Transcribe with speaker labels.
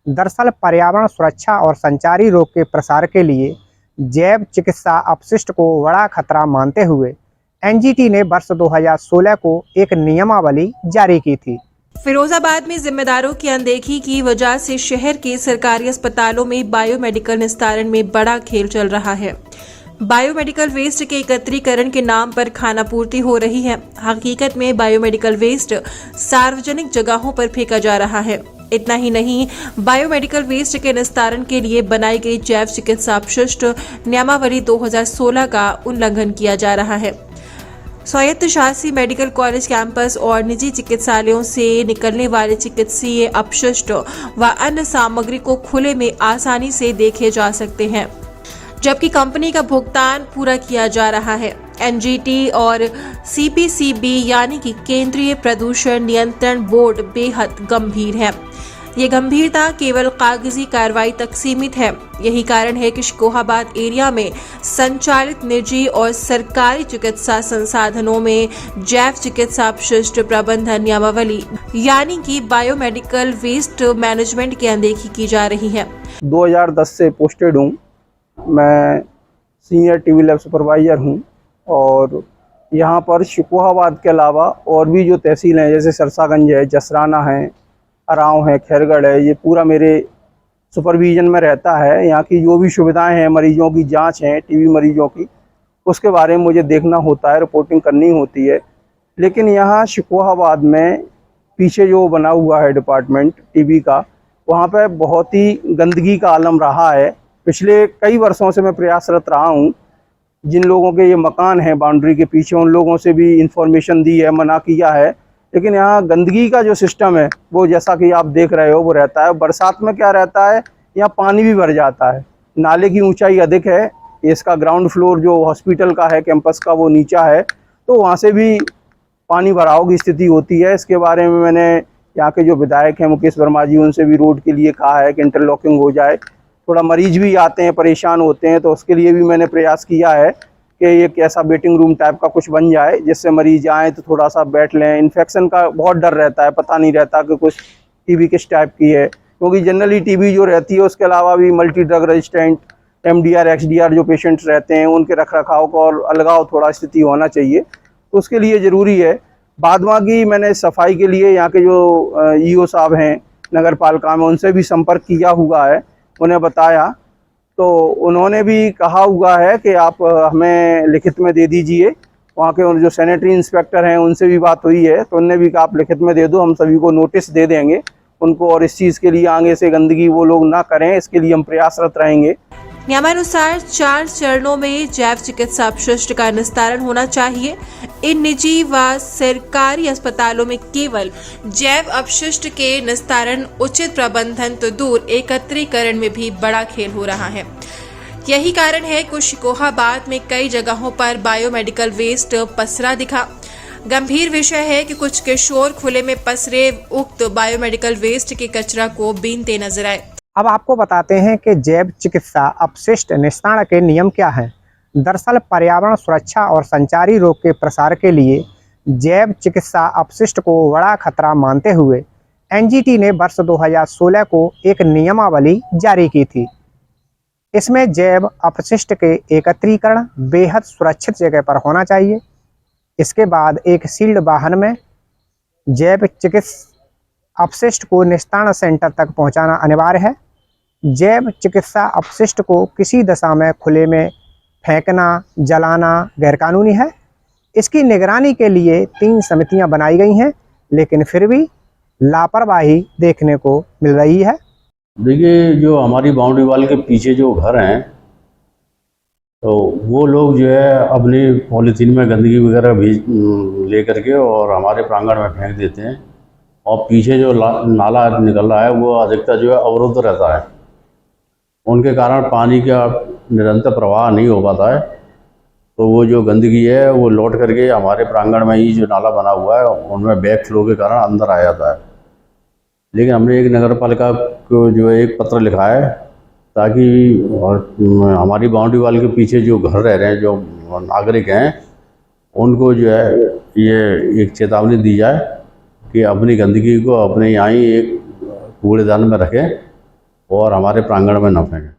Speaker 1: दरअसल पर्यावरण सुरक्षा और संचारी रोग के प्रसार के लिए जैव चिकित्सा अपशिष्ट को बड़ा खतरा मानते हुए एनजीटी ने वर्ष 2016 को एक नियमावली जारी की थी।
Speaker 2: फिरोजाबाद में जिम्मेदारों की अनदेखी की वजह से शहर के सरकारी अस्पतालों में बायोमेडिकल निस्तारण में बड़ा खेल चल रहा है। बायोमेडिकल वेस्ट के एकत्रीकरण के नाम पर खानापूर्ति हो रही है। हकीकत में बायोमेडिकल वेस्ट सार्वजनिक जगहों पर फेंका जा रहा है। इतना ही नहीं, बायोमेडिकल वेस्ट के निस्तारण के लिए बनाई गई जैव चिकित्सा अपशिष्ट नियमावली 2016 का उल्लंघन किया जा रहा है। स्वायत्त शासी मेडिकल कॉलेज कैंपस और निजी चिकित्सालयों से निकलने वाले चिकित्सीय अपशिष्ट व अन्य सामग्री को खुले में आसानी से देखे जा सकते हैं, जबकि कंपनी का भुगतान पूरा किया जा रहा है। एनजीटी और सीपीसीबी यानी कि केंद्रीय प्रदूषण नियंत्रण बोर्ड बेहद गंभीर है। ये गंभीरता केवल कागजी कार्रवाई तक सीमित है। यही कारण है कि शिकोहाबाद एरिया में संचालित निजी और सरकारी चिकित्सा संसाधनों में जैव चिकित्सा अपशिष्ट प्रबंधन नियमावली यानी कि बायोमेडिकल वेस्ट मैनेजमेंट की अनदेखी की जा रही है।
Speaker 3: 2010 से पोस्टेड हूँ। मैं सीनियर टीवी लैब सुपरवाइज़र हूँ और यहाँ पर शिकोहाबाद के अलावा और भी जो तहसील हैं जैसे सरसागंज है, जसराना है, अराव है, खैरगढ़ है, ये पूरा मेरे सुपरविज़न में रहता है। यहाँ की जो भी सुविधाएं हैं, मरीजों की जांच है, टीबी मरीजों की, उसके बारे में मुझे देखना होता है, रिपोर्टिंग करनी होती है। लेकिन यहाँ शिकोहाबाद में पीछे जो बना हुआ है डिपार्टमेंट टीबी का, वहाँ पे बहुत ही गंदगी का आलम रहा है। पिछले कई वर्षों से मैं प्रयासरत रहा हूँ। जिन लोगों के ये मकान हैं बाउंड्री के पीछे, उन लोगों से भी इंफॉर्मेशन दी है, मना किया है, लेकिन यहाँ गंदगी का जो सिस्टम है वो जैसा कि आप देख रहे हो वो रहता है। बरसात में क्या रहता है, यहाँ पानी भी भर जाता है। नाले की ऊंचाई अधिक है, इसका ग्राउंड फ्लोर जो हॉस्पिटल का है कैंपस का वो नीचा है, तो वहाँ से भी पानी भराव की स्थिति होती है। इसके बारे में मैंने यहाँ के जो विधायक हैं मुकेश वर्मा जी, उनसे भी रोड के लिए कहा है कि इंटरलॉकिंग हो जाए। थोड़ा मरीज भी आते हैं, परेशान होते हैं, तो उसके लिए भी मैंने प्रयास किया है कि एक ऐसा वेटिंग रूम टाइप का कुछ बन जाए जिससे मरीज आएँ तो थोड़ा सा बैठ लें। इन्फेक्शन का बहुत डर रहता है, पता नहीं रहता कि कुछ टीबी किस टाइप की है, क्योंकि जनरली टीबी जो रहती है उसके अलावा भी multi drug resistant MDR XDR जो पेशेंट्स रहते हैं उनके रखरखाव का और अलगाव थोड़ा स्थिति होना चाहिए, तो उसके लिए ज़रूरी है। बाद बाकी मैंने सफाई के लिए यहाँ के जो ईओ साहब हैं नगर पालिका में, उनसे भी संपर्क किया हुआ है, उन्हें बताया, तो उन्होंने भी कहा हुआ है कि आप हमें लिखित में दे दीजिए। वहाँ के जो सैनिटरी इंस्पेक्टर हैं उनसे भी बात हुई है, तो उनने भी कहा आप लिखित में दे दो, हम सभी को नोटिस दे देंगे उनको, और इस चीज़ के लिए आगे से गंदगी वो लोग ना करें, इसके लिए हम प्रयासरत रहेंगे।
Speaker 2: नियमानुसार 4 चरणों में जैव चिकित्सा अपशिष्ट का निस्तारण होना चाहिए। इन निजी व सरकारी अस्पतालों में केवल जैव अपशिष्ट के निस्तारण उचित प्रबंधन तो दूर, एकत्रीकरण में भी बड़ा खेल हो रहा है। यही कारण है कि शिकोहाबाद में कई जगहों पर बायोमेडिकल वेस्ट पसरा दिखा। गंभीर विषय है कि कुछ किशोर खुले में पसरे उक्त बायोमेडिकल वेस्ट के कचरा को बीनते नजर आए।
Speaker 1: अब आपको बताते हैं कि जैव चिकित्सा अपशिष्ट निस्तारण के नियम क्या हैं। दरअसल पर्यावरण सुरक्षा और संचारी रोग के प्रसार के लिए जैव चिकित्सा अपशिष्ट को बड़ा खतरा मानते हुए एनजीटी ने वर्ष 2016 को एक नियमावली जारी की थी। इसमें जैव अपशिष्ट के एकत्रीकरण बेहद सुरक्षित जगह पर होना चाहिए। इसके बाद एक सील्ड वाहन में जैव चिकित्सा अपशिष्ट को निस्तारण सेंटर तक पहुंचाना अनिवार्य है। जैव चिकित्सा अपशिष्ट को किसी दशा में खुले में फेंकना, जलाना गैरकानूनी है। इसकी निगरानी के लिए 3 समितियां बनाई गई हैं, लेकिन फिर भी लापरवाही देखने को मिल रही है।
Speaker 4: देखिए, जो हमारी बाउंड्री वाल के पीछे जो घर हैं, तो वो लोग जो है अपनी पॉलीथीन में गंदगी वगैरह भी ले करके और हमारे प्रांगण में फेंक देते हैं, और पीछे जो नाला निकल रहा है वो अधिकतर जो है अवरुद्ध रहता है। उनके कारण पानी का निरंतर प्रवाह नहीं हो पाता है, तो वो जो गंदगी है वो लौट करके हमारे प्रांगण में ही जो नाला बना हुआ है उनमें बैक फ्लो के कारण अंदर आ जाता है। लेकिन हमने एक नगर पालिका को जो है एक पत्र लिखा है ताकि हमारी बाउंड्री वाल के पीछे जो घर रह रहे हैं, जो नागरिक हैं, उनको जो है ये एक चेतावनी दी जाए कि अपनी गंदगी को अपने यहाँ ही एक कूड़ेदान में रखें और हमारे प्रांगण में न फेंकें।